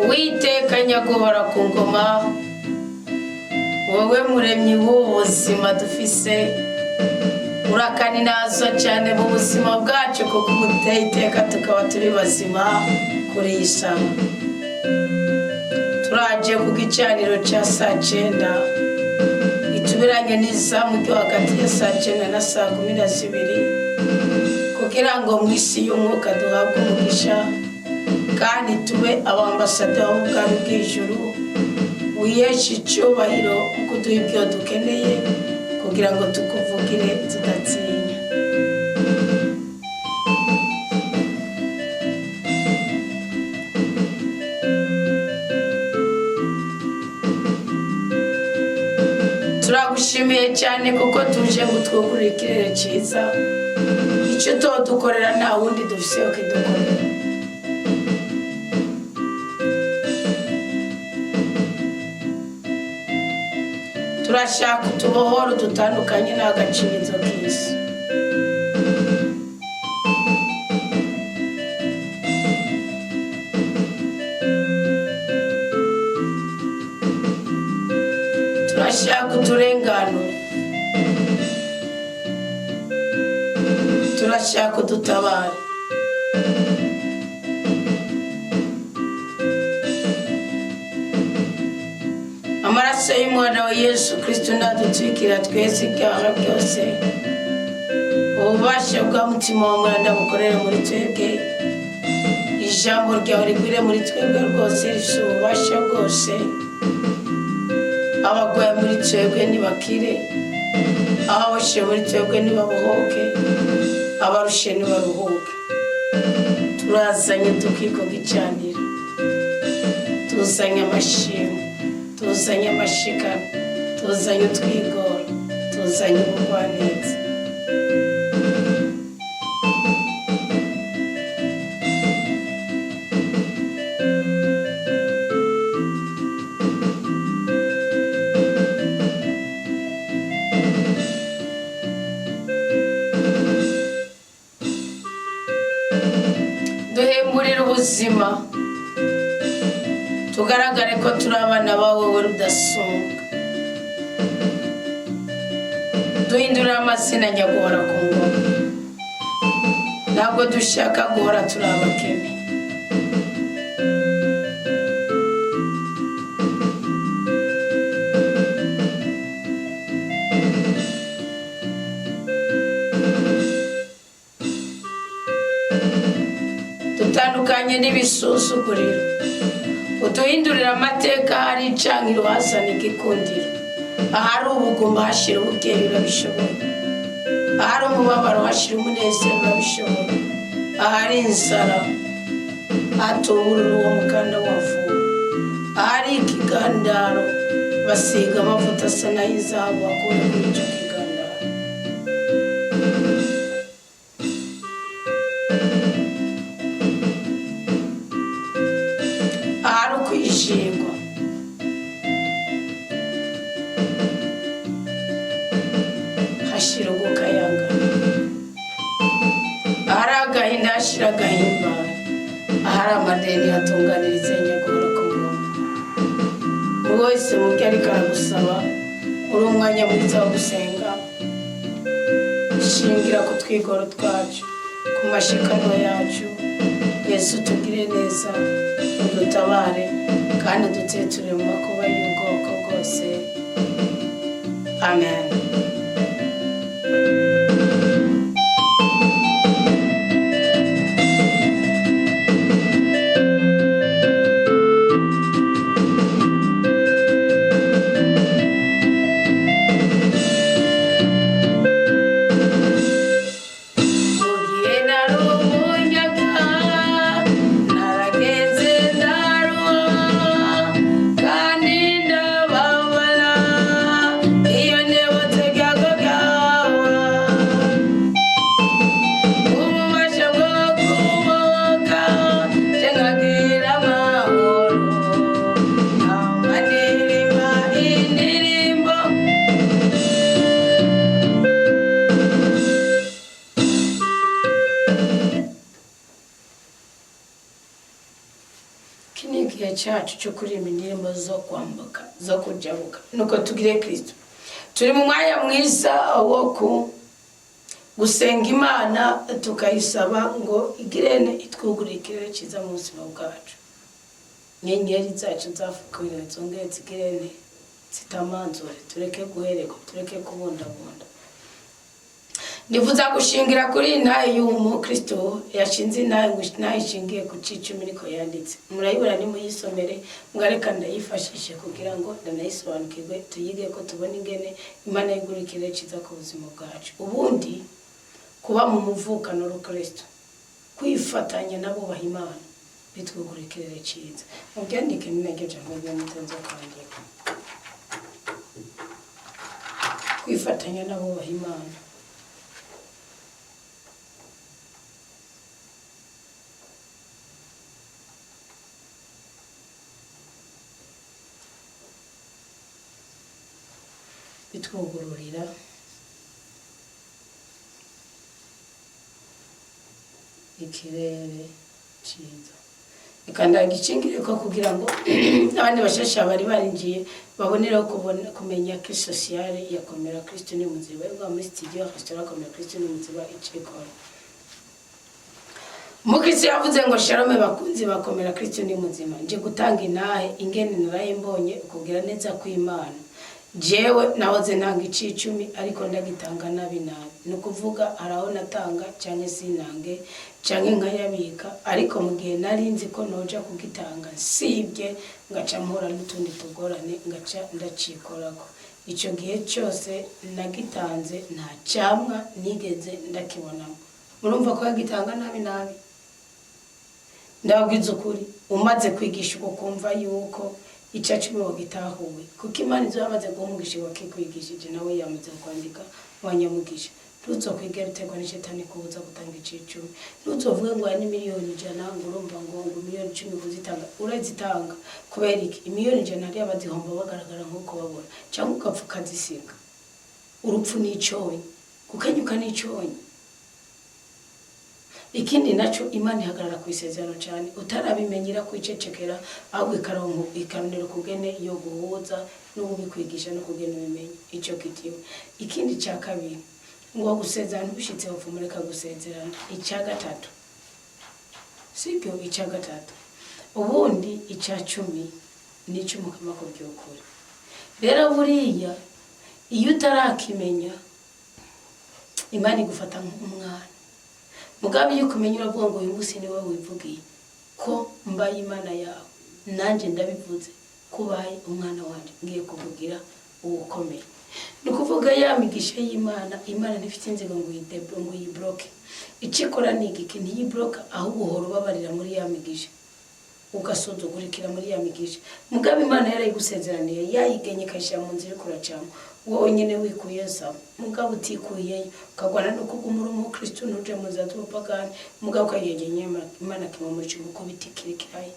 Uwiteka nyaguhora ku ngoma, wowe muremyi w'ubuzima dufise, urakaninaza cyane mu buzima bwacu kuko uduteye iteka tukaba turi bazima kuri iyi saha. Turaje ku gicaniro cya saa 9 itubiranye n'izamu ryo hagati ya saa 9 na saa 12 kugira ngo mu isi y'umwuka duhabwe umugisha kandi tube abambasada b'ubwami bw'ijuru. Wiyeshe icyubahiro kuduha ibyo dukeneye kugira ngo tukuvugire tudatinya. Turagushimiye cyane kuko tuje gutwugurira ikirere cyiza. Icyo dukorera nta wundi dufise yo kidukorera. Turashaka utubohoro dutandukanye n'agaciro k'isi. Turashaka uturenganura. Turashaka udutabara. Amaraso y'umwana wa Yesu Kristo nadutwikira twese ibyaha byose. Ububasha bwa mutima wa mwanda bukorere muri twebwe. Ijambo ryawe rigwire muri twebwe rwose rifite ububasha bwose. Abagwaye muri twebwe nibakire, ababoshe muri twebwe nibabohoke, abarushe nibaruhuke. Turazanye tukiko gicanira, tuzanye amashimwe, tuzanye amashikano, tuzanye utwigoro, tuzanye ubugwaneza. Duhemburire ubuzima, tugaragare ko turi abana bawe wowe rudasumbwa. Duhindurire amazina nyaguhora ku ngoma. Ntabwo dushaka guhora turi abakene. Dutandukanye n'ibisuzuguriro. Uduhindurire amateka hari icangiro hasana igikundiro. Ahari ubugumba hashira ububyeyi urabishoboye. Ahari umubabaro hashira umunezero urabishoboye. Ahari inzara hatuburura uwo mukanda wavuwe. Ahari ikigandaro basiga amavuta asa n'ay'izahabu bakura kuri icyo kigandaro. Ahari ukwishingwa hashira ugukayangana. Ahari agahinda hashira agahimbara. Ahari amadeni hatunganiriza nyaguhora ku ngoma. Buri wese mu byo ariko aragusaba muri umwanya mwiza wo gusenga, shingira ku twigoro twacu, ku mashikano yacu. Yesu tugire neza, udutabare kandi uduteture mu makuba y'ubwoko bwose. Amen. Iyo never kini igihe cyacu cyo kuririmba indirimbo zo kwambuka zo kujabuka nuko tugire Kristo. Turi mu mwanya mwiza wo gusenga Imana tukayisaba ngo igirene itwugurire ikirere cyiza mu buzima bwacu. Nyenyeri zacu zafukuye zongeye zigirene zitamanzure, tureke guhereko, tureke kubundabunda. Nifuza gushingira kuri ntaye y'umu Kristo yashinze naye ishingiye ku cicumi niko yanditse. Murayibona ni muyisomere mwareka ndayifashishe kugira ngo ndanayisobanukirwe tuyige ko tubona ingene Imana yigurikire ciza ku buzima bwacu. Ubundi kuba mu muvukano n'Ukristo kwifatanya nabo bahimana bitwugurikire ciza. Mubyandike n'inage jambo y'umutenzo kwandika. Kwifatanya nabo bahimana bitwugururira ikirere ciza. Ikanda gicingire ko kugira ngo abandi bashasha bari barinjiye babonera kumenya ko sociale yakomera Kristo ni muziba ngo muri studio restaurant komera Kristo ni muziba icikora. Mukristo yavuze ngo shalome bakunzi bakomera Kristo ni muzima. Nje gutanga inahe ingene naraye mbonye kugira neza kw'Imana. Jewe nahoze ntanga icicumi ariko ndagitanga nabi. Nukuvuga araho natanga cyane sinange cyane nkayabika, ariko mu gihe nari nzi ko noja kugitanga sibye ngaca mpora n'utundi tugorane ngaca ndacikorako. Ico gihe cyose nagitanze nta cyamwa nigeze ndakibonamo. Murumva ko yagitanga nabi. Ndabwiza ukuri umaze kwigisha uko kumva yuko icacumi wagitahuwe kuko Imana izo yamaze guhumugisha wakikwigishije nawe yamaze kwandika wanyamugisha. Tuzokwigera utegwa n'Shetani kubuza gutanga icicumi. Tuzovuga ngo ni miliyoni 100 ngo urumva ngo miliyoni 10 kuzitanga urazitanga kubera iki miliyoni 100 ari abazihomba bagaragara nkuko babona cyangwa ukapfuka zisiga. Urupfu n'icyonyi kukenyuka n'icyonyi. Ikindi naco Imana ihagarara ku isezerano cyane utarabimenyera kwicecekera ahubwo ikarongo ikanonera kugene yo guhuza no kubikwigisha no kugena ubimenye ico kitiwe. Ikindi cya kabiri ngo gusezerana ushitse bavumureka gusezerana. Icya gatatu sibyo icya gatatu ubundi icya 10 nico mukama ko byokuri. Rero buriya iyo utarakimenya Imana igufata nk'umwana. Mugabe yuko kumenya uravuga ngo uyu munsi ni wowe wivugiye ko mbaye Imana yawe nanje ndabivuze kubaye umwana wanje ngiye kuvugira ubukomeye. Nukuvuga yamigisha y'Imana. Imana nifite inzego ngo yibloke icikora nigiki ntiyibloka ahubwo uhora ubabarira muri yamigisha ugasuzugurikira muri yamigisha. Mugabe Imana yarayigusezeraniye yayigenye kashya mu nzira kuracamo wowe nyene wikuye saba. Mugabe utikuye ukagwana no kugumura mu Kristo nuje mu zatupagani. Mugabe kayegenye Imana kimwe muri cyo kubitikirikiraye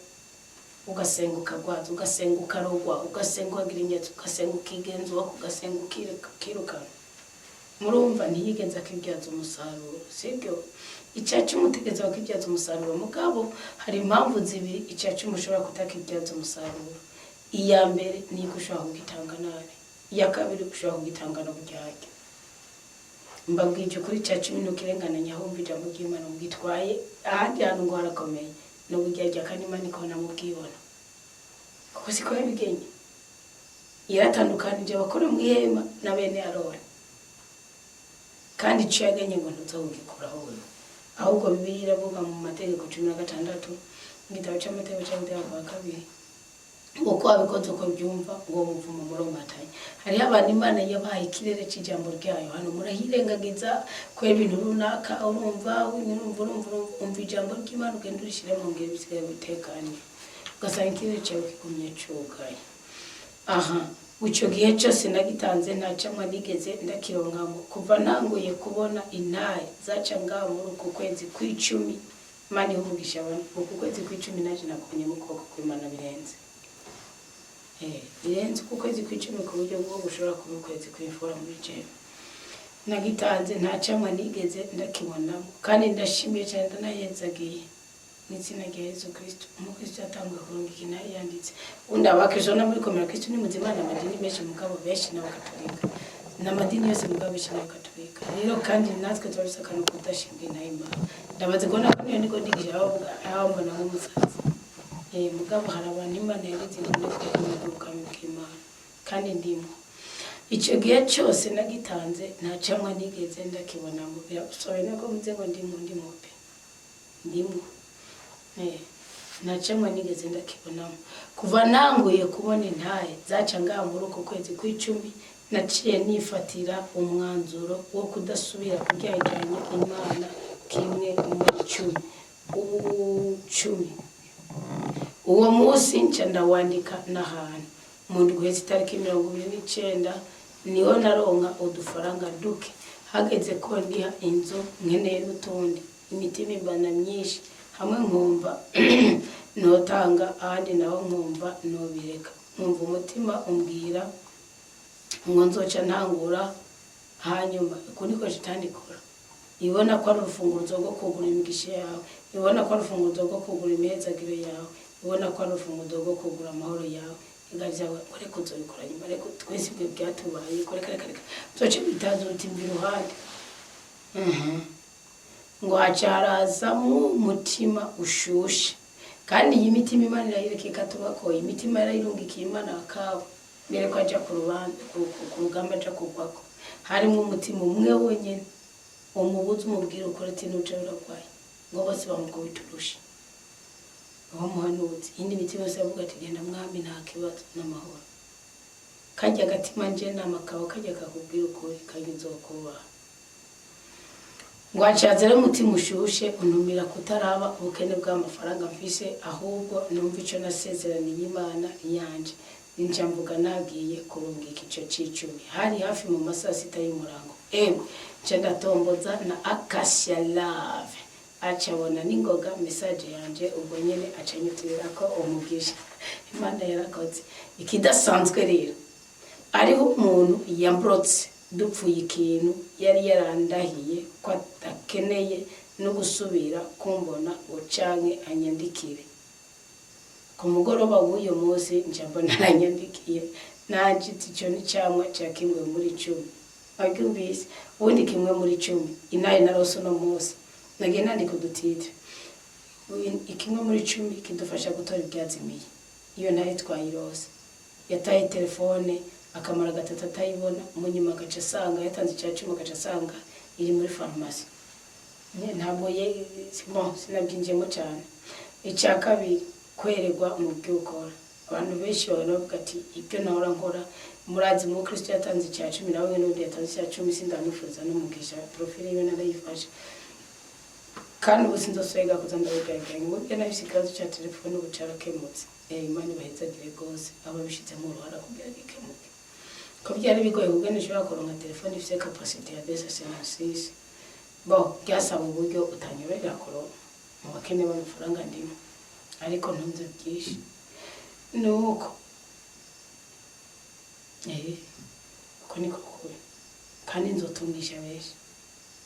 ugasenga ukagwaza ugasenga ukarogwa ugasenga ugira inyeto ugasenga ukigenzwa ugasenga ukiruka. Murumva ntiyigenza kibyaza umusaruro sibyo. Icyacu mutegeza wakibyaza umusaruro. Mugabo hari impamvu zibiri icyacu mushobora kutakibyaza umusaruro. Iya mbere ni gushaka kugitanga nabi, iya kabiri gushaka kugitanga no bujyake. Mbabwije kuri icyacu minukirengana nyahumva ijambo ry'Imana mugitwaye ahandi hantu ngo harakomeye no bujyake kandi Imana ikona mubwibona kuko siko yabigenye. Yaratandukanije abakora mu ihema na bene Aroni kandi icyo yagenye ngo ntuzawugikoraho wewe. Ahubwo Bibiliya iravuga mu Mategeko 16 igitabo cy'Amategeko cy'Abakobwa kabiri uko abikoze uko byumva ngo muvumo muromatanye. Hari abantu Imana yabaye ikirere cy'ijambo ryayo hano murahirengagiza ko ibintu runaka urumva ijambo ry'Imana ugenda urishire mu ngiro bisigaye bitekanye ugasanga ikirere cyawe kikumye cyugaye. Aha uco gihe cyose nagitanze nta cyamwa nigeze ndakironkamo kuva nanguye kubona intaye zaca ngaho muri uko kwezi kw'icumi. Imana ihugisha abantu uko kwezi kw'icumi naje nakonye mu kuboko kw'Imana birenze uko kwezi kw'icumi ku buryo bwo gushobora kuba ukwezi kw'imfura muri jewe. Nagitanze nta cyamwa nigeze ndakibonamo kandi ndashimiye cyane ndanayezagiye n'izina rya Yesu Kristo umukristo atangwa kurunga ikinari yanditse undi abakristo no muri komera Kristo ni muzima n'amadini menshi mugabo benshi n'abakatolika n'amadini yose mugabo benshi n'abakatolika rero kandi natwe turabisakana kudashinga inama ndabaze ko nakone niko ndigisha aho mbona nk'umusaza mugabo hari abantu Imana yareze ngo kuguruka mu Imana kandi ndimo icyo gihe cyose nagitanze nta cyamwa nigeze ndakibona ngo birasobe nako muze ngo ndimo pe ndimo nta cyamwa nigeze ndakibona kuva nanguye kubona intaye zaca ngambura uko kwezi kw'icumi naciye nifatira umwanzuro wo kudasubira kujyajyanya Imana kimwe mu 10 uwo munsi nca ndawandika n'ahantu mu ndwi z'itariki 29 niho naronka udufaranga duke hageze ko ndiha inzu nkeneye n'utundi imitima imbana myinshi hamwe nkumva notanga ahandi naho nkumva nobireka nkumva umutima umbwira ngo nzoca ntangura hanyuma kuniko shitandikora ibona ko ari urufunguzo rwo kugura imigisha yawe ibona ko ari urufunguzo rwo kugura imezagiro yawe ibona ko ari urufunguzo rwo kugura amahoro yawe ingazawe kore kuzobikora nyuma reko twese bwe byatubaye kore kare zoce bitazo utimbi ruhande ngo acaraza mu mutima ushushe kandi iyi mitima Imana irayireke katubako imitima yarayirungikiye Imana akawe mbere ko aja ku rugamba aja kugwako harimo umutima umwe wonyene umubuze umubwira ukora ati nuje uragwaye ngo bose bamukubiturusha aho muhanuzi indi mitima yose yavuga ati genda mwami nta kibazo n'amahoro kajya gatima nje namakabo kajya kakubwira ukuri kajya uzokuba ngo acazere umutima ushushe untumira kutaraba ubukene bw'amafaranga mfise ahubwo numva ico nasezeraniye Imana yanje ninja mvuga nagiye kurungika ico c'icumi hari hafi mu masaa 6 y'umurango nca ndatomboza na Acacia Love acabona ningoga message yanje ubwo nyene acanyutirira ko umugisha Imana yarakoze ikidasanzwe rero ariho umuntu yambrotse dupfuye ikintu yari yarandahiye ko atakeneye no gusubira kumbona ucanke anyandikire ku mugoroba w'uyo munsi njambona nanyandikiye najiti cyo ni cyamwa cyakimwe muri 10 agyumvise ubundi kimwe muri 10 inaye naroso no munsi nagenda ndi kudutite ikimwe muri 10 kidufasha gutora ibyazimiye iyo nayo twayirose yataye telefone akamara gatatu atayibona umunyuma gace sanga yatanze cyacuma gace sanga iri muri farmasi ntabwo sinabyinjemo cyane icya kabiri kwererwa mu by'ukora abantu benshi baravuga ati ibyo nahora nkora murazi mu Kristo yatanze cyacumi nawe n'undi yatanze cyacumi sindamufuza n'umugisha profile yiwe narayifashe kandi ubusinzoswega kuzandabigaganya ngo bya nabisi kazo cya telefone ubucarakemutse Imana bahezagire gose ababishitse mu ruhara kugira gikemuke ko byari bigoye kugana ishobora kuronka telefone ifite capacity ya 256 bo byasaba uburyo utanyorera kuronka mu bakene b'amafaranga ndimo ariko ntunze byinshi nuko ko niko kuri kandi nzotungisha benshi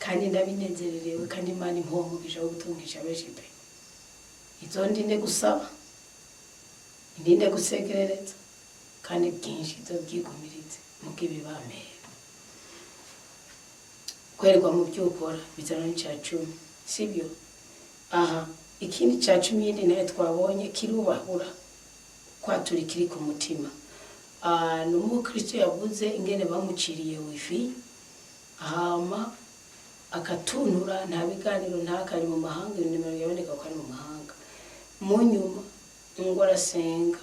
kandi ndabinezererewe kandi Imana impomugisha wo gutungisha benshi pe izondinde gusaba indinde gusegerereza kandi byinshi zobyigumirize mukibibamera kwerwa mu byukora bizana n'icacumi sibyo aha ikindi cacumi yindi naye twabonye kirubahura kwatura kiri ku mutima n'umu Kristo yavuze ingene bamuciriye wifi hama akatunura nta biganiro ntakari mu mahanga nimero yaboneka ko ari mu mahanga mu nyuma ingora senga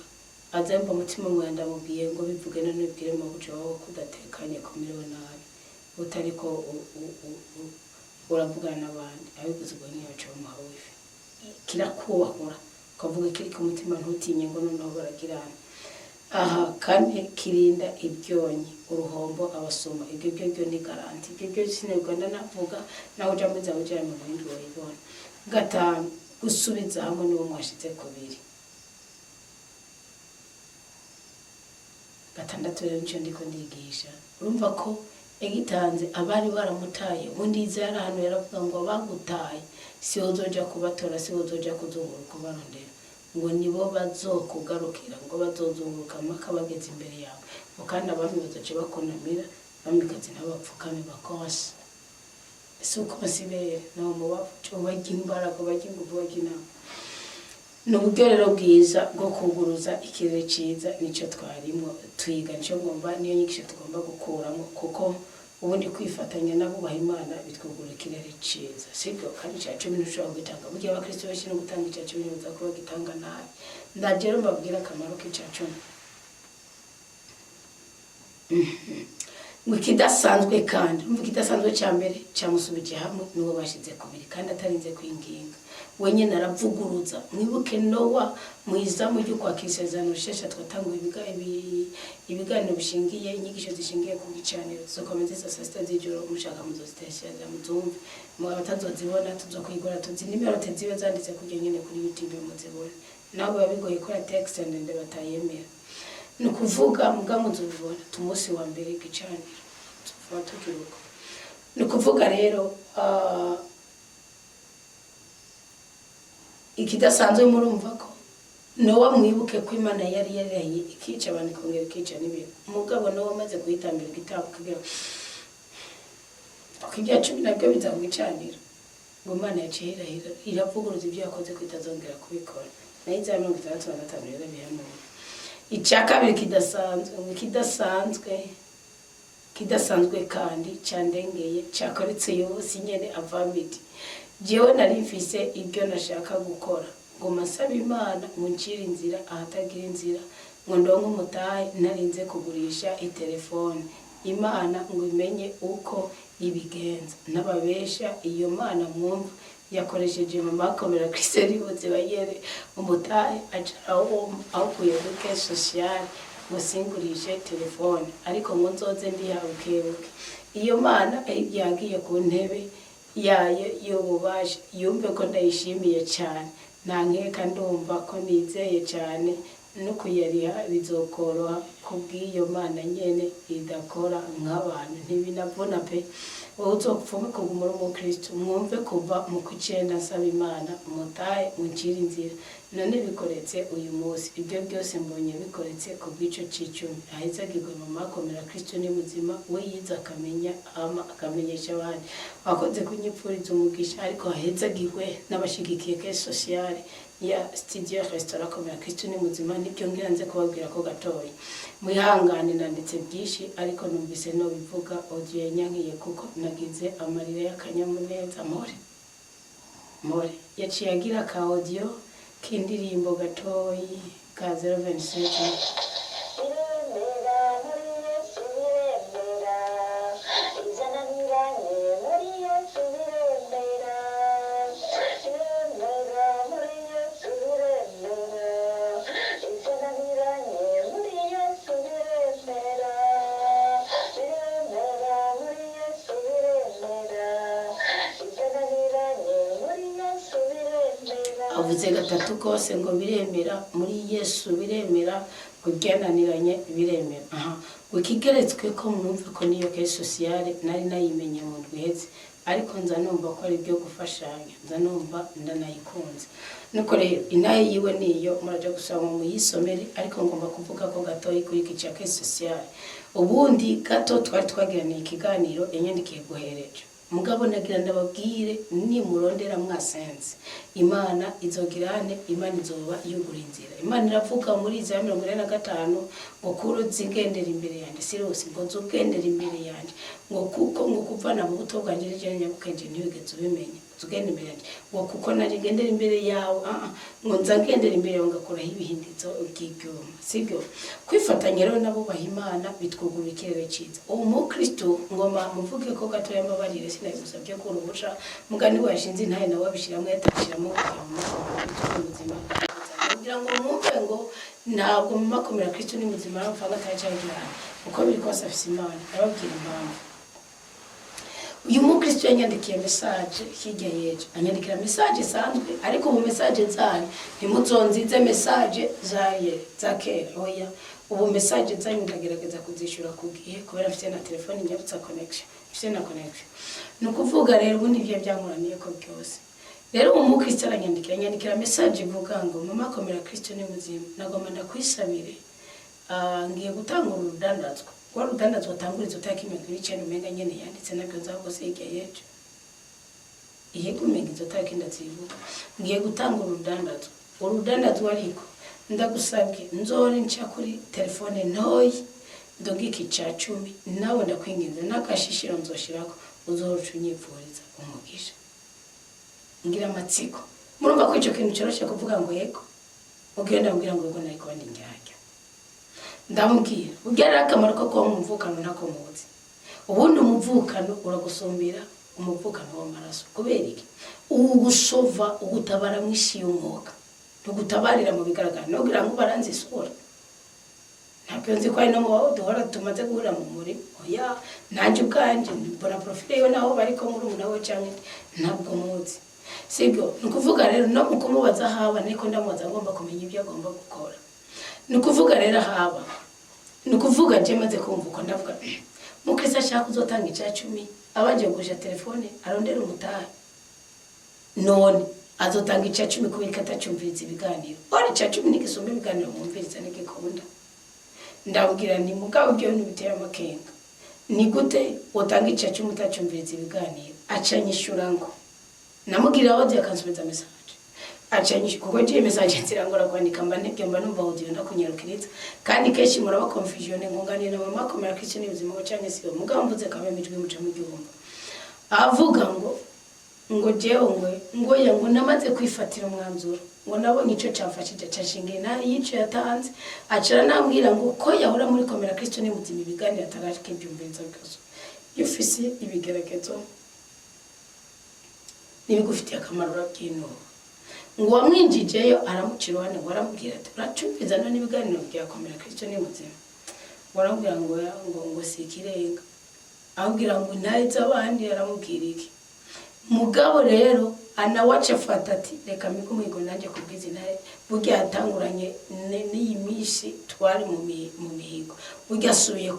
azemba umutima mwenda mubwiye ngo bivuge none bwire mu buco wawe kudatekanye ku miliyonari utariko uravugana n'abandi abiguze ngo niyo cyo mu hawifi kirakubahura kavuga kiri ku mutima ntutinye ngo noneho baragirana aha kandi kirinda ibyonyi uruhombo abasoma ibyo byo ni garanti ibyo sineganda navuga naho jambuza ujya mu bindi wayibona gatanu gusubiza hamwe n'uwo mwashitse kubiri gatandatu rero nicyo ndiko ndigisha urumva ko yagitanze abari baramutaye ubundi izara hano yaravuga ngo bagutaye si uzoja kubatora si uzoja kuzunguruka barondera ngo nibo bazokugarukira ngo bazozunguruka maka bageze imbere yawe ngo kandi abami bazoje bakonamira bamikazi n'abapfukame bakose suko basibere no mubacu bagimbaraga baginguvu bagina n'uburyo rero bwiza bwo kuguruza ikirere ciza nico twarimo twiga nico ngomba niyo nyigisho tugomba gukuramo kuko ubundi kwifatanya nabo bahimana bitwugura ikirere ciza sibyo kandi cyacu n'ushobora gutanga burya abakristo benshi no gutanga icyacu biza kuba gitanga nabi ndagero mbabwira akamaro k'icyacu mukidasanzwe kandi mukidasanzwe cyambere cyamusubije hamwe nuwo bashize kubiri kandi atarinze kwinginga wenye naravuguruza mwibuke Nowa mwiza mu cyo kwa kisezerano shesha twatanguye ibiganiro bishingiye inyigisho zishingiye ku gicaniro zo komeze sasita z'ijoro mushaka muzoziteshaza muzumve mu batazozibona tuzokwigora tuzi nimero tezibe zanditse kujya nyene kuri YouTube muzibona nabo babigoye kora text ndende batayemera nukuvuga mugamuzubona tumusi wa mbere gicaniro tufuatujuruko nukuvuga rero ikidasanzwe murumva ko Nowa mwibuke ko Imana yari yaraye ikica abantu kongera ikica n'ibintu umugabo Nowa amaze guhitambira igitabo kugira kujya 10 nabyo biza gucanira ngo Imana yacira iravuguruza ibyo yakoze kwitazongera kubikora nayiza 65 rero bihano icyakabiri kidasanzwe kandi cyandengeye cyakoretse yose nyene avamiti jewe narifise ibyo nashaka gukora ngo masaba Imana muncira inzira ahatagira inzira ngo ndongo mutahe narinze kugurisha itelefone Imana ngo imenye uko ibigenza nababesha iyo Mana mwumva yakoresheje mu makomera Kristeri boze bayere umutahe acaraho aho kuyeruke social musingurishe telefone ariko ngo nzoze ndihabukebuke iyo Mana yagiye ku ntebe yaye y'ububasha yumve ko ndayishimiye cyane nankeka ndumva ko nizeye cyane no kuyariha bizokoroha kubwiyo Mana nyene idakora nk'abantu ntibinavuna pe uzopfume kugumura mu Kristo mwumve kuva mu kwicenda nsaba Imana mutahe muncira inzira none bikoretse uyu munsi ibyo byose mbonye bikoretse kubwico cicumi aheza gigwe mu makomera Kristo ni muzima we yiza akamenya akamenyesha abandi wakoze kunyipfuriza umugisha ariko aheza gigwe n'abashigikiye ke social ya studio restaurant komera Kristo ni muzima nibyo ngiranze kubabwira ko gatoyi mwihangane nanditse byinshi ariko numvise no bivuga audio yanyankiye kuko nagize amarira y'akanyamuneza more yaciye agira ka audio kindirimbo gatoyi ka 026 avuze gatatu kose ngo biremera muri Yesu biremera kugenaniranye biremera ukigeretswe ko mwumve ko niyo ke sociale nari nayimenye mu ndweze ariko nza numva ko ari byo gufashanya nza numva ndanayikunze nuko rero inaye yiwe niyo muraje gusaba mu yisomere ariko ngomba kuvuga ko gatoyi kuri kica ke sociale ubundi gato twari twagiraniye ikiganiro yanyandikiye guhereje mugabo nagira ndababwire ni murondera mwasenze Imana izogirane Imana izoba yugura inzira Imana iravuga muri Isaya 45 ngo kuro zingendera imbere yanje sirose ngo zogendera imbere yanje ngo kuko ngo kuvana mu buto bwanje rije nyabukenje ntibigeze ubimenya zugenda imbere yanje ngo kuko naje gendera imbere yawe ngo nzagendera imbere yawe ngakora ibihindizo ubw'ibyuma sibyo kwifatanya rero nabo bahimana bitwugura ikirere ciza uwo Kristo ngoma muvuge ko gato yambabarire sinabusabye ko urubusha mugani washinze ntaye nawe abishiramo yatashiramo ubuzima kugira ngo mwumve ngo ntabwo mu makomera Kristo ni muzima arapfa gatacyagira uko biri kose afise Imana ababwira impamvu uyu mukristo yanyandikiye message hirya yejo anyandikira message sanzwe ariko mu message zari ntimuzonzize message zaye zakera oya ubu message zanyu ndagerageza kuzishura ku gihe kubera afite na telefone nyabutsa connection afite na connection nukuvuga rero ubundi byo byankuraniye ko byose rero umukristo aranyandikira message ivuga ngo mama komera Kristo ni muzima nagomba ndakwisabire ngiye gutanga urudandazwa kwa rudandazwa tangurizo takimenya n'icyo umenga nyene yanditse nabyo nzako sigiye yejo yego mengizo takindatsivuga ngiye gutanga urudandazwa ariko ndagusabye nzore nca kuri telefone ntoyi ndogiki ca 10 nawe ndakwinginze nakashishiro nzoshirako uzoruca unyipfuriza umugisha ngira amatsiko murumva ko ico kintu cyoroshye kuvuga ngo yego ugenda mbwira ngo ngo nayiko ndi njyajya ndamubwira ugera akamaro ko kumvukano ntako muzi ubundi umuvukano uragusumbira umuvukano w'amaraso kubera iki ugusova ugutabara mwisi y'umwuka tugutabarira mu bigaragara no kugira ngo baranze isura ntabyo nzi ko ari no mu duhora tumaze guhura mu muri oya nanje ubwanje mbona profile yo naho bariko muri umuntu we cyangwa ntabwo muzi sibyo nukuvuga rero no mukumubaza haba niko ndamubaza agomba kumenya ibyo agomba gukora nukuvuga rero haba nukuvuga je maze kumva uko ndavuga mukristo ashaka kuzotanga icya 10 abaje gusha telefone arondera umutaha none azotanga icya 10 kubera katacyumviriza ibiganiro ori icya 10 nikisombe ibiganiro mumviriza nikikunda ndabwira ni mugabo byo nibiteye amakenga ni gute utanga icya 10 utacyumviriza ibiganiro acanyishura ngo namugira aho yakansubiza message acanyishura kuko je message nzirangora kwandika mba ntibyo mba numva audio ndakunyarukiriza kandi keshi muraba confusion ngonganira na mama komera Kristo ni ubuzima cyane siyo mugabo mvuze kabe mijwe muca mu gihumba avuga ngo jewe ngo namaze kwifatira umwanzuro ngo nabonye ico cyafashije cyashingiye na yico yatanze acara nambwira ngo ko yahora muri komera Kristo ni muzima ibiganiro atarashike byumvenza bwazo yufise ibigeragezo nibigufitiye akamaro rabyino ngo wamwinjijeyo aramucirwane ngo aramubwira ati uracumviza none ibiganiro bya komera Kristo ni muzima waramubwira ngo sikirenga abwira ngo nayiza abandi aramubwira iki mugabo rero anawacha fatati reka migumigo nanje kubwizina burya yatanguranye n'iyi misi twari mu mihigo burya asubiye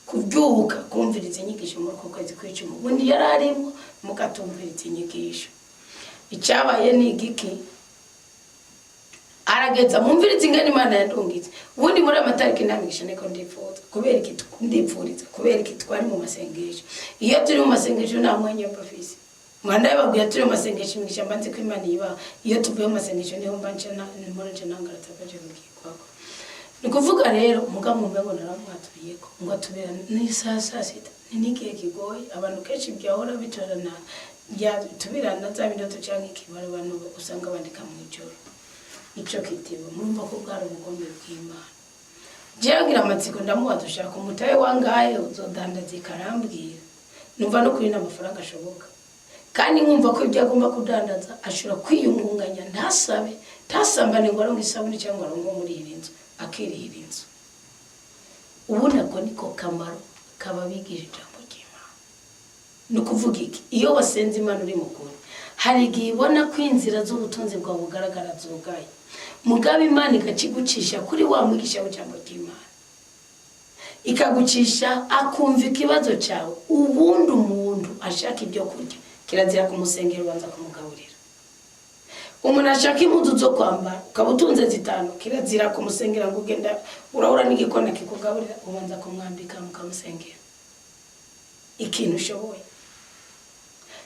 kubyuka kumviriza inyigisho muri ko kwezi kw'icumi ubundi yararimo mukatumviriza inyigisho icyabaye ni igiki arageza mumviriza ingene Imana yandungitse ubundi muri amatariki namigisha niko ndipfuza kubera iki ndipfuriza kubera iki twari mu masengesho iyo turi mu masengesho nta mwanya profisi Mwana yababwiye turi mu masengesho imigisha mbanze ko Imana iba iyo tuvuye mu masengesho niho mbancana nimoroje nangarata baje kugikwako nikuvuga rero mugabo mubebona naramwaturiye ko ngo atubera ni saa sita nigiye kigoye abantu kenshi byahora bitorana ya tubirana za bindoto cyangwa ikibare abantu usanga bandika mu ijoro ico kitibo murumva ko bwaro ubugombe bw'Imana jeangira amatsiko ndamuha dushaka umutaye wangaye uzodandaza ikarambwira numva no kuri n'amafaranga ashoboka kandi nkumva ko ibyo agomba kudandaza ashobora kwiyungunganya ntasambane ngo aronke isabuni cyangwa arongo muri irinzo akirihira inzu ubona ko niko kamaro kababigije ijambo ry'Imana nukuvuga iki iyo wasenze Imana uri mukuri hari igihe ibona ko inzira z'ubutunzi bwa bugaragara zugaye mugabo Imana ikakigucisha kuri wa mwigisha w'ijambo ry'Imana ikagucisha akumva ikibazo cyawe ubundi umuntu ashaka ibyo kurya kirazira kumusengera ubanza kumugaburira umuntu ashaka impuzu zo kwambara kabutunze zitanu kirazira kumusengera ngo ugenda urahura n'igikona kikugaburira ubanza kumwambika mukamusengera ikintu ushoboye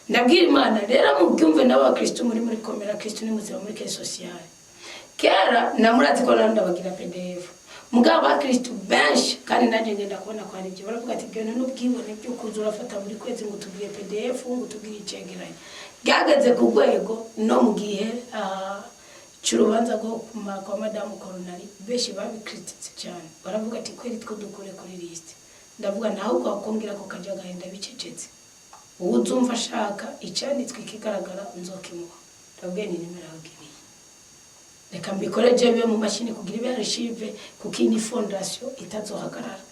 ndabwira Imana rero mubyumve n'abakristo muri komera Kristo ni muzima muri ke social kera namurazi ko ndabagira PDF mugabo abakristo benshi kandi nanjye ngenda kubona ko ari byo baravuga ati byo n'ubwibone byo kuzura fata buri kwezi ngo tubwiye PDF ngo tubwiye icegeranye byageze ku rwego no mu gihe cy'urubanza rwo kwa Madame Coronari benshi babikrititse cyane baravuga ati kweri two dukure kuri list ndavuga naho ko akongera ko kajya gahinda bicecetse uzumva ashaka icyanditswe kigaragara nzokimuha ndabwiye ni nimero yagiriye reka mbikore jewe mu mashini kugira ibe archive kuko ni fondation itazohagarara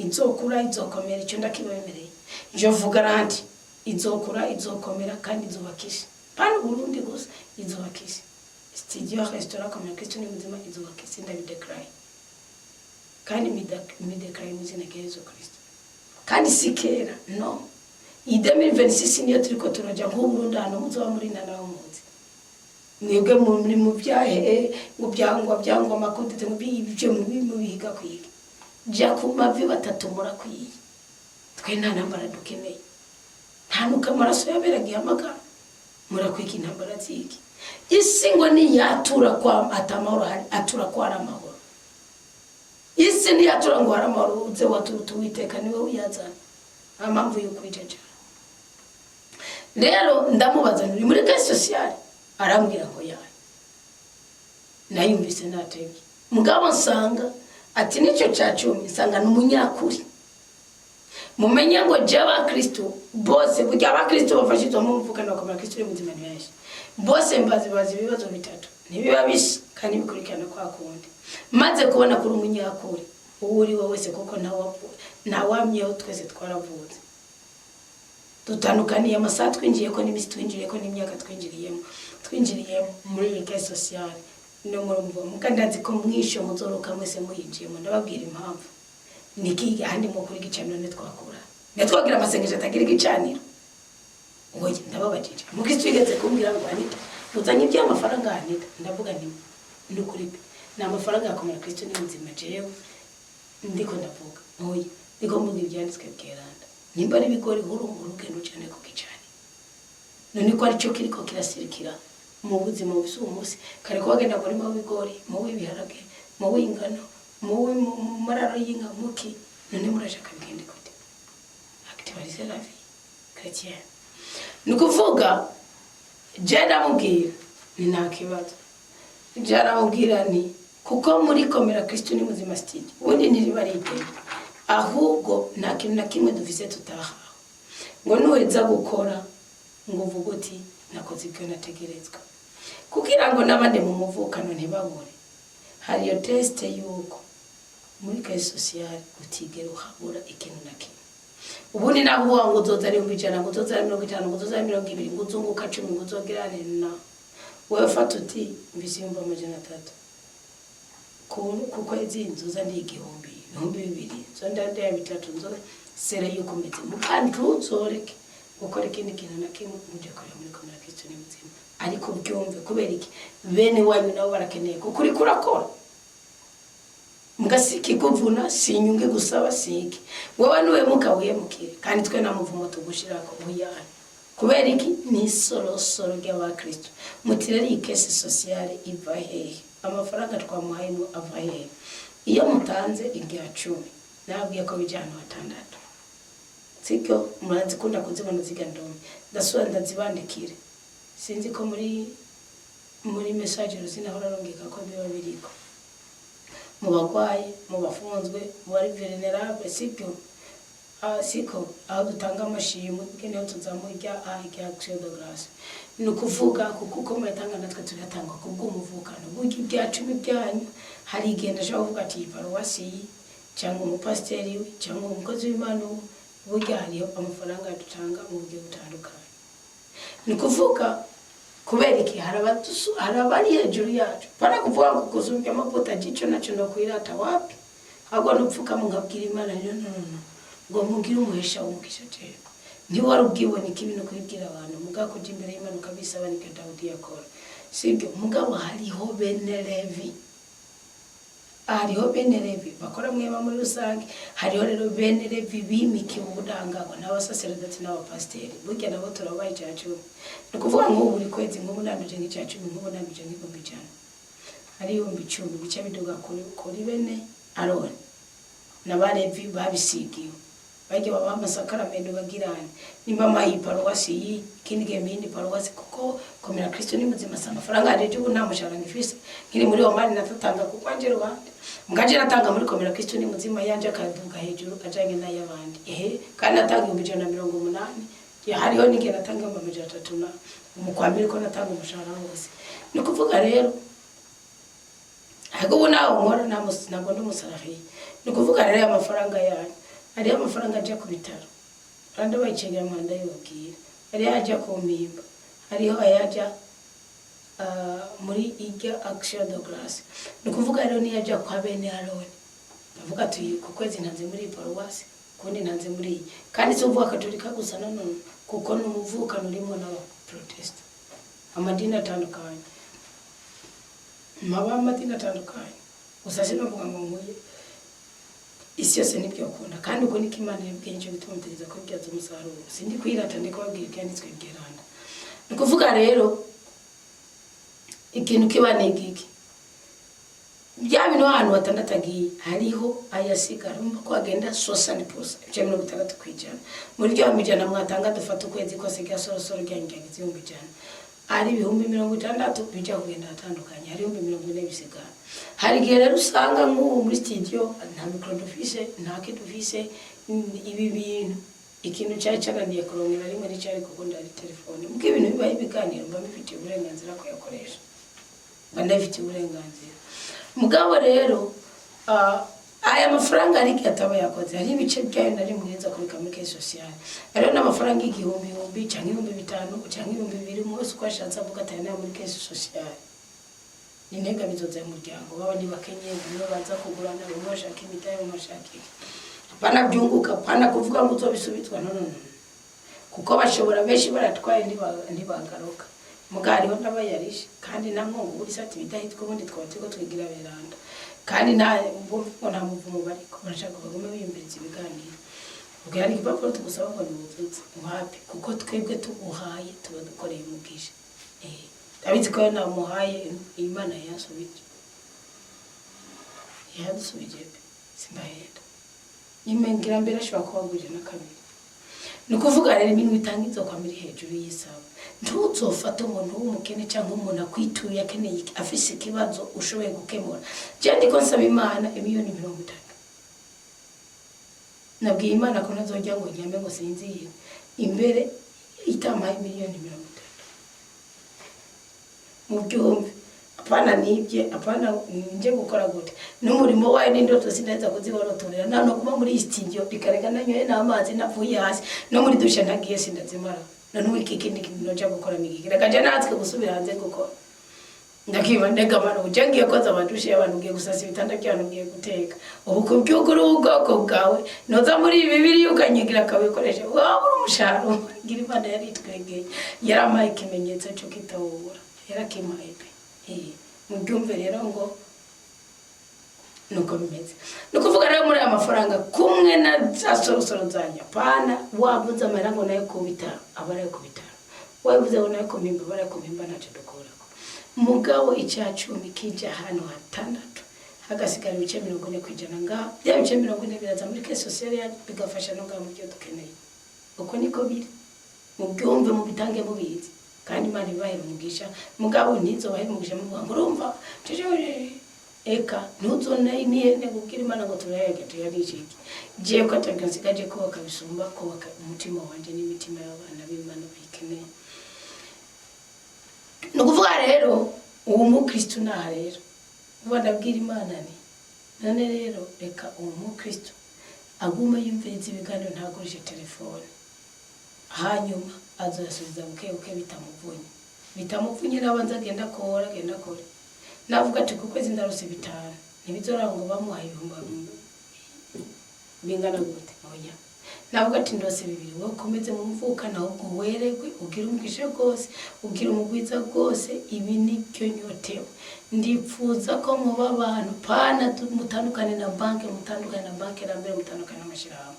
izokura izokomera icyo ndakibemereye je vuga ranti izokura izokomera kandi izobakisha pana Burundi gusa izobakisha studio restaurant comme Kristo ni muzima izobakisha ndabideclare kandi midekaraye mu izina rya Yesu Kristo kandi sikera no idemi 26 niyo turiko turaja nk'uburundi hano muzoba muri nawo muzi mwebwe muri mu byahe ngo byangwa makudete ngo bivyo mu biga kwiga ja kumavi batatumura kwiga twe nta nambara dukeneye nta nuka maraso yaberagiye amagara murakwika intambara ziki isi ngo ni yatura kwa atamahoro atura kwa amahoro isi ni yatura ngo aramahoro uze watuwiteka niwe uyazana amamvu yo kwijeje rero ndamubaza muri muri case sociale arambwira ko yaye nayumvise natebye mugabo nsanga ati nicyo cyacumi nsanga n'umunyakuri mumenye ngo jaba Kristo bose burya aba Kristo bafashizwe mu mvukano kwa Kristo mu muzima nyaje bose mbazi ibibazo bitatu nibiba bishi kandi bikurikirana kwa kundi maze kubona kuri umunyakuri uri wowe wese koko ntawamyeho twese twaravuze dutandukaniye amasaha twinjiye ko n'imisi twinjiye ko n'imyaka twinjiriye muri iyi case sociale no murumva mukandazi ko mwisho muzoroka mwese muyinjiyemo ndababwira impamvu niki handi mu kuri gicaniro netwakura netwagira amasengesho atagira igicaniro oye ndababajije mukristo yigeze kumbwira ngo Anita uzanye iby'amafaranga Anita ndavuga nti ndukuri na amafaranga yakomera Kristo ni nzima jewe ndiko ndavuga oye ndiko mvuga ibyanditswe bweranda nimba ari bigori huru urugendo cyane ku gicani none ko ari cyo kiriko kirasirikira mu buzima bw'umunsi kare ko bagenda muri mu bigori mu biharage mu ingano mu mararo y'inka muki none murashaka bigende gute activaliser la vie chrétienne nukuvuga jana mubwira ni nakibazo jana mubwira ni kuko muri komera Kristo ni muzima stage ubundi niribarite ahubwo nta kintu na kimwe dufise tutaha ngo nuweza gukora ngo uvuga uti nakoze ibyo nategerezwa kugira ngo nabande mu muvukano ntibabure hari yo test yuko muri case sociale utigera uhabura ikintu na kimwe ubundi naho ngo uzoza ari 100 ngo uzoza ari 50 ngo uzoza ari 200 ngo uzunguka 10 ngo uzogirane na wewe fata uti mbisiyumva 300 kuko izinzuza ndi igihumbi 200 zo ndande ya 3 nzo sera yuko meze mukandi uzoreke gukora ikindi kintu na kimwe uje kora muri komera Kristo ni muzima ariko byumve kubera iki bene wanyu nabo barakeneye kuko uri kurakora mugasiki kuvuna sinyunge gusaba siki wowe nuwe mukabuye mukire kandi twe namuvumo tugushirako uyana kubera iki ni solo y'aba Kristo mutireri ikese sociale iva hehe amafaranga twamuhayemo ava hehe iyo mutanze irya 10 nabwiye ko bijana 6 siko muranzi kunda kuzibona zigandome ndasura ndazibandikire sinzi ko muri message ruzina horarongeka ko biba biriko mu bagwaye mu bafunzwe mu bari vulnerable siko aho dutanga amashimwe keneho tuzamurya action de grâce nukuvuga kuko mayitanga natwe turatanga kubw'umuvukano buryo ibyacu byanyu hari igenda cyo kuvuga ati paruwasi cyangwa umupasteri cyangwa umukozi w'Imana burya hariyo amafaranga dutanga mu buryo butandukanye nukuvuga kubera iki harabari hejuru yacu para kuvuga ngo kuzumbya amavuta gico naco no kwirata wapi ahubwo nupfuka mu ngabwira Imana no ngo mugire umuhesha w'umugisha cyane ni warubwiwe nikibi no kwibwira abantu mugakuja imbere y'Imana ukabisaba ni Dawudi yakora sibyo mugabo hariho bene Levi bakora mweba muri rusange hariho rero bene Levi bimiki ubudangagwa n'abasaseredoti n'abapasteri burya nabo turabaye cyacu nukuvuga ngo buri kwezi ngo munanduje nk'icyacu ngo nanduje nk'ibombi cyane hariyo 10 bica biduga kuri bene Aroni n'abalevi babisigiye bajye baba amasakaramentu bagirane nimba mayi paruwasi kindi gemindi paruwasi kuko komera Kristo ni muzima sana faranga ari cyo nta musharanga ifise nkiri muri omani natatanga kukwanje rwande mugaje natanga muri komera Kristo ni muzima yanje akaduga hejuru ajanye n'ayabandi kandi natanga 180 ya hariho nige natanga 300 na umukwambire ko natanga umushahara wose ni kuvuga rero ahubwo nawo nkora ntabwo ndumusarafi ni kuvuga rero amafaranga yanyu ari amafaranga aje ku bitaro kandi bayicengera mwanda yobwira ari aje ku mpimba hariho ayaja muri ijya action de grâce ni kuvuga rero ni yaje kwa bene Aroni avuga ati ku kwezi ntanze muri paruwasi kundi ntanze muri kandi cyo vuga katolika gusa none kuko n'umuvukano urimo n'aba protest amadini atandukanye amadini atandukanye gusa sinavuga ngo nguye isi yose nibyo akunda kandi uko niko Imana yabwiye cyo bituma mutegeza ko byaza umusaruro sindi kwirata ndiko babwiye kandi twibwirana ni kuvuga rero ikintu kibanegiki bya bintu ahantu batanatagiye hariho ayasigara umva ko agenda 60% ibyo 60 kwijana muri ryo amijana mwatanga dufata ukwezi kose gya sorosoro ryangize 100 ari 60 bija kugenda atandukanye hari 40 bisigara hari gihe rero usanga nk'ubu muri studio nta micro dufise nta kidufise ibi bintu ikintu cyacananiye kurongera rimwe n'icari kugunda ari telefone mbwe ibintu bibaye ibiganiro mba bifitiye uburenganzira ko yakoresha banafitiye uburenganzira mugabo rero aya mafaranga ari ataba yakoze hari ibice byayo nari mwiza kuri kamike social rero n'amafaranga igihumbi cyangwa 5,000 cyangwa 2,000 mwese kwashatse avuga ati na muri case social ni nega bizoza mu muryango babandi bakenye nibo baza kugurana bashaka imitayo mashaki bana byunguka pana kuvuga ngo uzobisubitwa no kuko bashobora benshi baratwaye ntibagaruka mugari ho ndabayarisha kandi namwe uri sati bidahitwa ubundi twatiko twigira beranda kandi nta nta muvumo bariko barashaka bagume biyumviriza ibiganiro ubwo yari ibapuro tugusaba ngo nibuzutse wapi kuko twebwe tuguhaye tuba dukoreye umugisha abizi ko namuhaye Imana yasubije yadusubije simbahenda imengira mbere ashobora kubagurira na kabiri nukuvuga rero ibintu bitangizo kwa miri hejuru y'isaba ntuzofata umuntu w'umukene cyangwa umuntu akwituye akeneye afise ikibazo ushoboye gukemura je ndiko nsaba Imana miliyoni 30 nabwiye Imana ko nazojya ngo nyame ngo sinziye imbere itamaye miliyoni 30 mu byumve apana nibye apana nje gukora gute n'umurimo wawe n'indoto sindaza kuziborotorera nano kuba muri studio bikarega nanyoye n'amazi navuye hasi no muri dushe ntagiye sindazimara none iki kindi noja gukora migikira kaje natwe gusubira hanze gukora ndakiba ndega mara ujangiye koza badushe abantu ugiye gusasa ibitanda by'abantu ugiye guteka ubu kubyuguru ubwoko bwawe noza muri bibiri ukanyigira kabikoresha wabura umusharo ngira Imana yari twegeye yaramaye ikimenyetso cyo kitawura yarakimaye mu byumve rero ngo nuko bimeze nukuvuga rero muri amafaranga kumwe na sorosoro zanya pana wabuza amara ngo nayo kubitaro abara kubitaro wabuze nayo kumimba bara kumimba naco dukora mugabo icyacumi kija hano hatandatu hagasigara ibice 40 kwijana nga bya bice 40 biraza muri case social bigafasha no ngaho mu byo dukeneye uko niko biri mu byumve mu bitange mu bizi kandi Imana ibahe umugisha mugabo ntizo bahe umugisha mu ngo urumva tije eka ntuzona niye kubwira Imana ngo turayege tuyarishiki je ko atagazigaje ko bakabisumba ko umutima wanje n'imitima y'abana b'Imana bayikeneye no kuvuga rero uwo mu Kristo naha rero ubona bwira Imana ni none rero reka uwo mu Kristo aguma yumviriza ibiganiro ntagurishe telefone hanyuma azasubiza buke bitamuvunye nabanza agenda kora navuga ati kukwezi ndarose 5 ntibizora ngo bamuhaye ibihumbi bingana gute oya navuga ati ndose 2 wokomeze mu mvuka naho ubwo weregwe ugira umugisha gose ugira umugwiza gose ibi nibyo nyotewe ndipfuza ko muba abantu pana mutandukane na banke rambere mutandukane n'amashirahamwe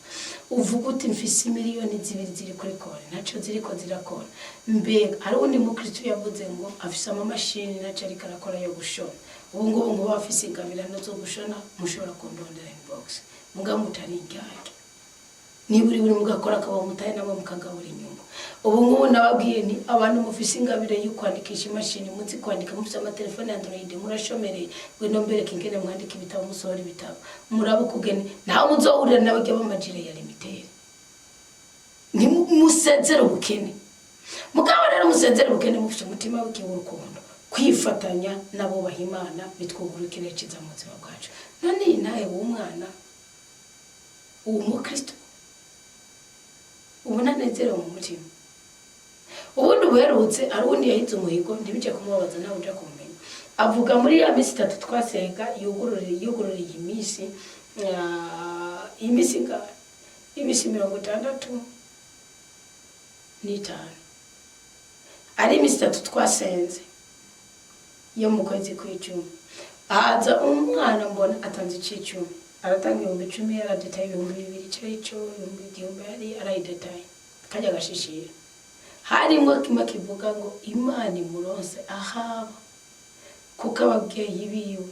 uvuga uti mfise miliyoni 2 ziri kuri kore naco ziriko zirakora mbega ari undi mu Kristo yavuze ngo afise amamashini naco ari karakora yo gushona ubu ngo bafise ingabirano zo gushona mushobora kundondera inbox muga mutari njyake niburi mugakora akaba mutaye nabo mukagabura inyungu ubu ngubu nababwiye ni abantu mufise ingabire yo kwandikisha imashini muzi kwandika mufise amatelefone Android murashomereye we nombere kingene mwandika ibitabo musohora ibitabo murabo kugene naho muzohurira nabajya bamajire ya limitere ni musezero bukene mugabo rero musezero bukene mufise umutima w'ikiburukundo kwifatanya nabo bahimana bitwugurukire ciza mu buzima bwacu none naye w'umwana uwo mu Kristo ubona nezero mu mutima ubundi buherutse ari undi yahize umuhigo ndibije kumubabaza nawe uja kumenya avuga muri ya misi 3 twasenga yugururiye imisi imisi 65 ari imisi 3 twasenze yo mu kwezi kw'icumi. Haza umwana mbona atanze icicumi, aratanga 10,000 yaradetaye 2,000 cyo 1,000 yari arayidetaye kajya gashishira. Harimo kimwe kivuga ngo Imana imuronse ahaba kuko ababyeyi biwe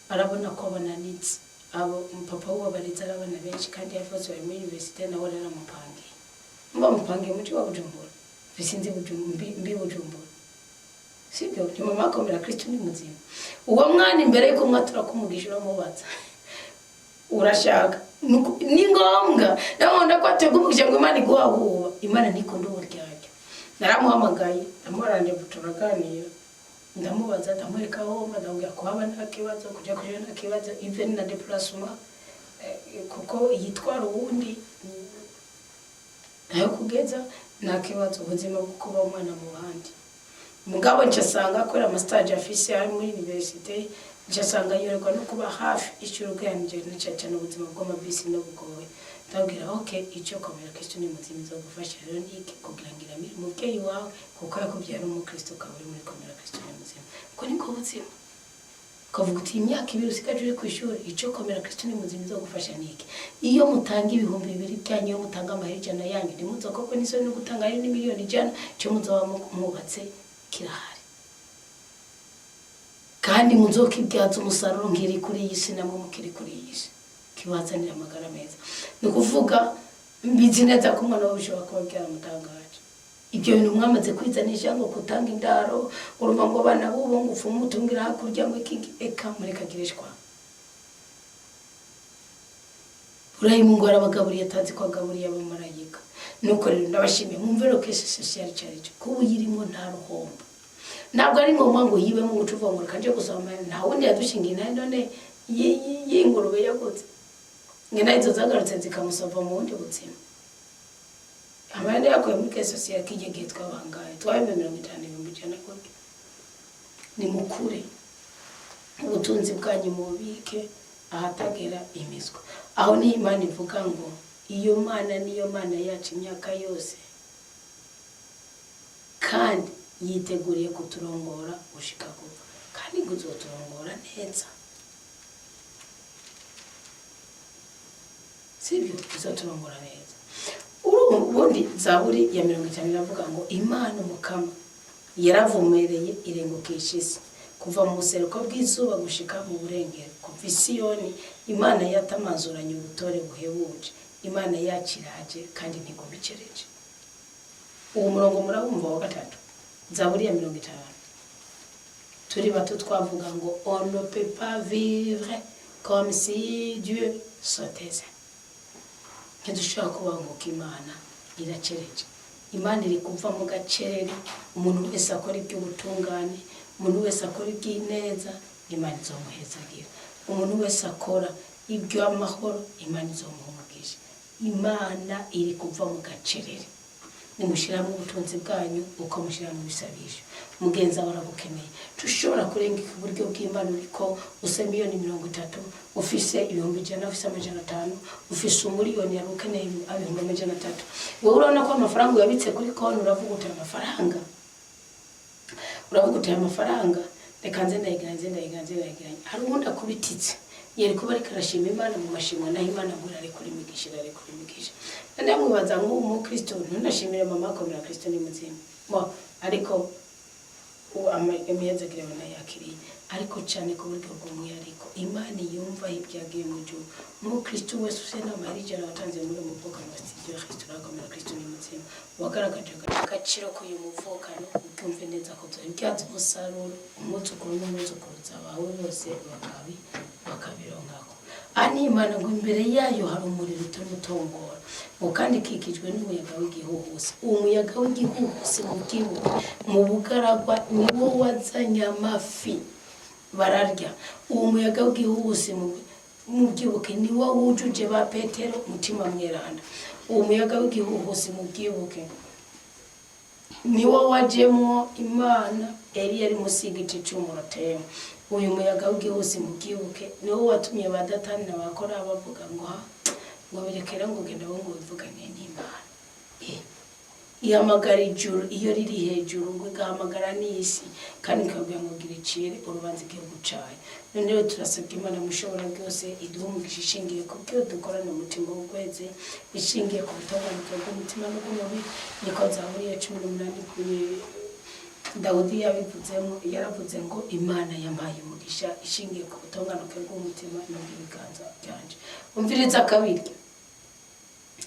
arabona ko bananitse. Abo papa we baritse arabana benshi kandi yavuze ari muri university nawe aramupangiye. Mupangiye mu cyo Bujumbura. Bisinzi Bujumbura. Sibyo ni mama akomera Kristo ni muzima. Uwo mwana imbere yuko mwatura kumugishira mubaza. Urashaka ni ngombwa ndabona ko ategumugije ngo Imana iguhahuba. Imana nikunda uburyarya. Naramuhamagaye ndamurande buturaganira. Ndamubaza ndamureka aho ndamubwira ko haba nta kibazo kujya kujya nta kibazo even na déplacement kuko yitwara ubundi nayo kugeza nta kibazo ubuzima bwo kuba umwana mu bandi. Mugabo ncasanga akora stage afise ari muri university ncasanga yorerwa no kuba hafi icyuruganije n'icyaca n'ubuzima bw'amabisi no bugoye. Ndabwira okay icyo komera Kristo ni muzima zo gufasha rero niki kugira ngo iramire umubyeyi wawe kuko yakubyara mu Kristo kaburi muri komera Kristo ni muzima. Ko niko buzima kavuga uti imyaka 2 usikaje uri kwishuri icyo komera Kristo ni muzima zo gufasha niki. Iyo mutanga 2,000 byanyu yo mutanga amahirjana yanyu ndimuzo koko niso no gutanga ari miliyoni jana cyo muzoba mubatse kirahari kandi muzokibyaza umusaruro ngiri kuri iyi si namwe mukiri kuri iyi si kibazanira amagara meza. Nukuvuga mbizi neza ko umwana w'ushobora kubabwira mutangaje ibyo bintu mwamaze kwizanisha ngo kutanga indaro urumva ngo bana bubo ngufu mutungira hakurya ngo eka murekagirishwa Urayimu ngo arabagaburiye atazi ko agaburiye abamarayika. Nuko rero ndabashimiye mumvero kese social charity kubu yirimo nta ruhombo. Ntabwo ari ngombwa ngo yibe mu gucuva ngo kanje gusoma nta wundi yadushingiye nayo none yingurube yagutse. Ngena izo zagarutse zikamusova mu wundi butsima. Abandi yakoye muri kese social kijye twabangaye twabe 50,000 ko ni mukure ubutunzi bwanyu mubike ahatagera imiswa. Aho ni Imana ivuga ngo iyo Mana niyo Mana yacu imyaka yose kandi yiteguriye kuturongora ushika kuva kandi ngo uzoturongora neza. Sibyo uzoturongora neza. Ubundi Zaburi ya 50 iravuga ngo Imana umukama yaravumereye irengukisha isi kuva mu buseruko bw'izuba gushika mu burengero. Kuva Siyoni Imana yatamazuranye ubutore buhebuje. Imana yakiraje kandi ntigombicereje. Uwo murongo murabumva wa gatatu Zaburi ya 50. Turi bato twavuga ngo on ne peut pas vivre comme si Dieu se taisait. Ntidushaka kuba ngo Imana iracereje. Imana iri kuva mu gacerere. Umuntu wese akora iby'ubutungane, umuntu wese akora iby'ineza, Imana izomuhezagira. Umuntu wese akora ibyo amahoro, Imana izomuhumugisha. Imana iri kuva mu gacerere. Nimushira mu butunzi bwanyu uko mushira mu bisabisho. Mugenza barabukeneye. Tushobora kurenga uburyo bw'Imana uriko use miliyoni 30, ufise 100, ufise 500, ufise umuriyoni yarukeneye 300. Wowe urabona ko amafaranga yabitse kuri konti uravuga uti amafaranga. Uravuga uti amafaranga reka nze ndayigiranye. Hari umuntu akubititse. Yeri kuba ari karashima Imana mu mashimwe naho Imana ngo ari kuri migisha. Nande mwibaza ngo umukristo ntunashimire mama akomera Kristo ni muzima. Ariko amiyeza kirabona yakiriye ariko cyane ku buryo bw'umwihariko Imana yumva ibyagiye mu gihugu. Umukristo wese usena amarijana watanze muri mu bwoko bwa Kristo akomera Kristo ni muzima. Wagaragaje agaciro ko uyu muvukano ukumve neza ko byatse umusaruro umuzukuru n'umuzukuruza bawe bose bakabironkako. Ani Imana ngo imbere yayo hari umuriro utamutongora ngo kandi kikijwe n'umuyaga w'igihuhusi. Uwo muyaga w'igihuhusi mu bugaragwa niwo wazanye amafi bararya. Uwo muyaga w'igihuhusi mu byibuke niwo wujuje ba Petero mutima mweranda. Uwo muyaga w'igihuhusi mu byibuke niwo wajemo Imana yari musigiti cy'umurotemo. uyu muyaga wose mukibuke niwo watumye badatani n'abakora bavuga ngo birekera ngo genda ngo bivugane n'Imana. Ihamagara ijuru iyo riri hejuru ngo igahamagara n'isi kandi ikabwira ngo gira icire urubanza igihugu cayo. None rero turasabye Imana mushobora byose iduhe umugisha ishingiye ku byo dukorana umutima w'ukwezi, ishingiye ku butunganirwa bw'umutima n'ubw'umubiri. Niko Zaburi ya 18 kuri Dawudi yaravuze ngo Imana yampaye umugisha ishingiye ku butunganirwa bw'umutima n'ubw'ibiganza byanje.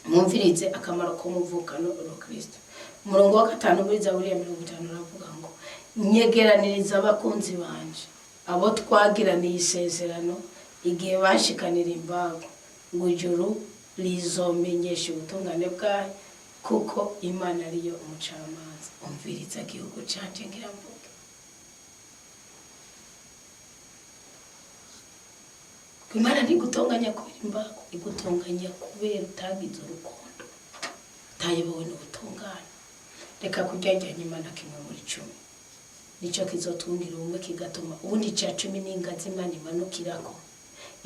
Mwumvirize akamaro k'umuvukano wa Kristo. Umurongo wa 5 muri Zaburi ya 50 aravuga ngo nyegeraniriza abakunzi banje abo twagiraniye isezerano igihe bashikanira imbago ngo ijuru rizomenyesha ubutungane bwayo kuko Imana ariyo umucamanza. Umviriza igihugu canje ngira mvuge. Imana ntigutonganya kubera imbago, igutonganya kubera utagize urukundo, utayobowe n'ubutungane. Reka kuryajyanya Imana kimwe muri 10 nico kizotungira umwe kigatuma ubundi cya 10 n'ingazi Imana imanukirako.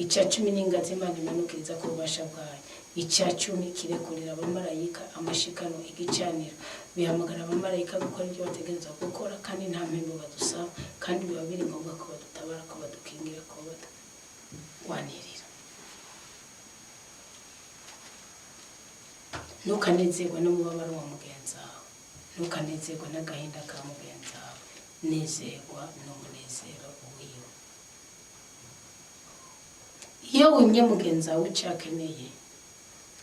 Icya 10 n'ingazi Imana imanukiriza ku bubasha bwayo. Icya 10 kirekurira abamarayika amashikano igicaniro, bihamagara abamarayika gukora ibyo bategereza gukora kandi nta mpembo badusaba, kandi biba biri ngombwa ko badutabara, ko badukingira, ko wanirira. Ntukanezerwa n'umubabaro wa mugenzi wawe, ntukanezerwa n'agahinda ka mugenzi wawe, nezerwa n'umunezero wiwe. Iyo wimye mugenzi wawe icyakeneye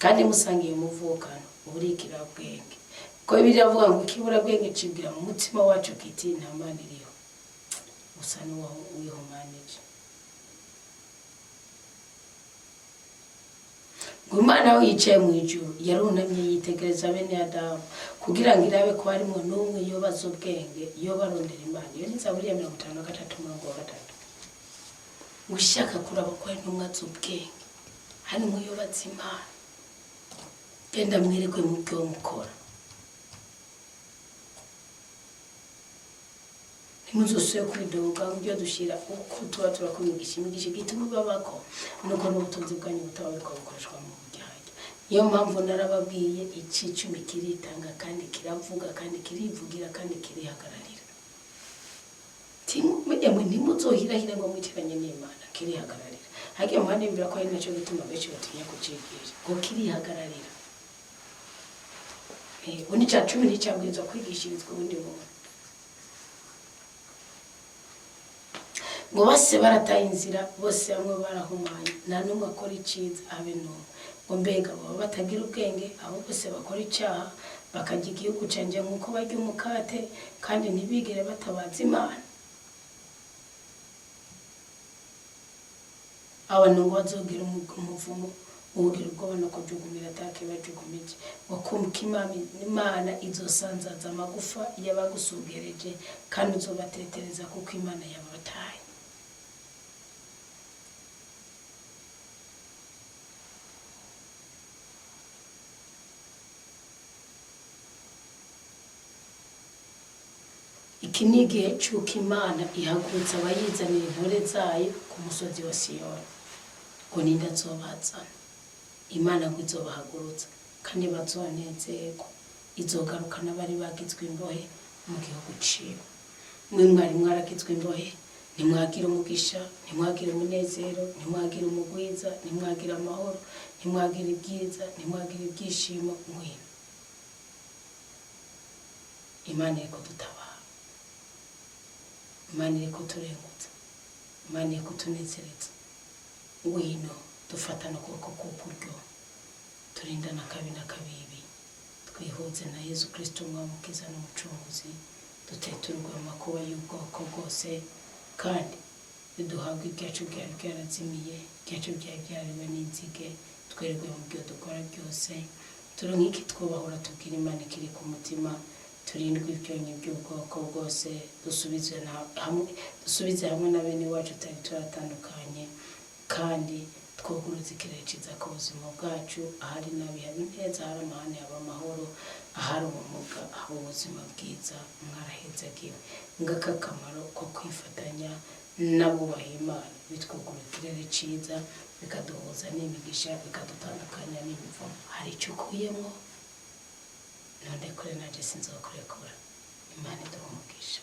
kandi musangiye umuvukano uburikira bwenge, ko biravuga ngo ikibura bwenge cibwira mu mutima wacu kiti nta Mana iriho, gusa n'uwo wihumanije. Imana we yicaye mu ijuru yarunamye yitegereza bene Adamu kugira ngo irabe ko harimo n'umwe yobaza ubwenge, iyo barondera Imana. Iyo ni Zaburi ya 53:3. Ushaka kuraba ko hari n'umwe azi ubwenge, harimo yobaza Imana, genda mwirirwe mu byo mukora. Ntimuzosuye kwidoga ibyo dushira uko tuba turakumigisha imigisha gituma babako nuko n'ubutunzi bwanyu butawe bukoreshwa mu bujyanye. Niyo mpamvu narababwiye iki 10 kiritanga kandi kiravuga kandi kirivugira kandi kirihagararira. Mujye ntimuzohirahira ngo mwitiranye n'Imana, kirihagararira. Hagiye muhandi mbira ko ari nacyo gituma benshi batinya kucigisha ngo kirihagararira. Ubundi cya 10 n'icyabwirizwa kwigishirizwa ubundi muntu. Ngo bose barataye inzira, bose bamwe barahumanye, nta n'umwe akora iciza abe n'umwe. Ngo mbega baba batagira ubwenge, abo bose bakora icyaha bakajya igihugu canje nk'uko barya umukate kandi ntibigere batabaza Imana. Abantu ngo bazogira umuvumo, ubugira ubwoba no kujugumira atake bajugumije, wakumva Imana izosanzaza amagufa y'abagusugereje kandi uzobatetereza kuko Imana yabataye. Iki ni igihe cy'uko Imana ihagurutsa abayizanira intore zayo ku musozi wa Siyoni. Ngo ninda nzobazana. Imana ngo izobahagurutsa kandi bazonezerwa, izogarukana bari bagizwe imbohe mu gihugu ciwe. Mwe mwari mwaragizwe imbohe, ntimwagira umugisha, ntimwagira umunezero, ntimwagira umugwiza, ntimwagira amahoro, ntimwagira ibyiza, ntimwagira ibyishimo. Ngwino Imana iri kudutabara, Imana iri kuturengutsa, Imana iri kutunezereza. Ngwino dufatana ukuboko k'ukuryo, turindana akabi n'akabibi, twihuze na Yesu Kristo umwami ukiza n'umucunguzi, duteturwe amakuba y'ubwoko bwose kandi duhabwe ibyacu byari byarazimiye, ibyacu byari byariwe n'inzige, twererwe mu byo dukora byose, turonke iki twubahura tubwira Imana ikiri ku mutima, turindwe ibyonyi by'ubwoko bwose, dusubize hamwe na bene wacu tutari turatandukanye, kandi twoguruze ikireciza ku buzima bwacu, ahari nabi hari neza, ahari amahane haba amahoro, ahari ubumuga haba ubuzima bwiza. Mwarahezagiwe ngaka akamaro ko kwifatanya n'abubaha Imana bitwugura ikirere cyiza bikaduhuza n'imigisha bikadutandukanya n'imivumo. Hari icyo ukuyemo none kure nanjye sinzokurekura. Imana iduhe umugisha.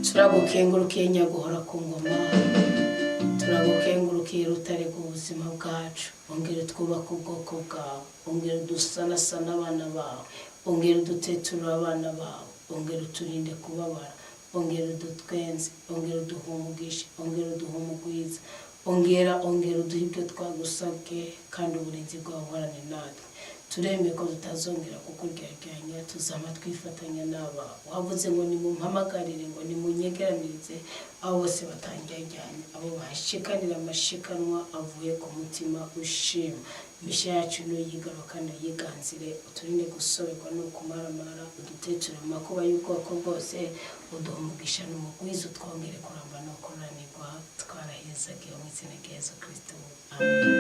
Turagukengurukiye nyaguhora ku ngoma, turagukengurukiye rutare rw'ubuzima bwacu. Ongera twubaka ubwoko bwawe, ongera dusanasana abana bawe, ongera uduteturura abana bawe, ongera uturinde kubabara, ongera udutwenze, ongera uduhe umugisha, ongera uduhe umugwiza, ongera uduhe ibyo twagusabwe, kandi uburinzi bwawe buhorane natwe. Turemeye ko tutazongera kukuryarya, tuzama twifatanya n'aba wavuze ngo nimumpamagarire, ngo nimunyegeranirize abo bose batangyajyanye, abo bashikanira amashikanwa avuye ku mutima ushima. Imisha yacu nuyigaruka yiganzire, uturinde gusoberwa no kumaramara, uduteture mu makuba y'ubwoko bwose, uduhe umugisha n'umugwiza, utwongere kuramba no kuranirwa, twarahezagiye mu izina rya Yesu Kristo. Amen.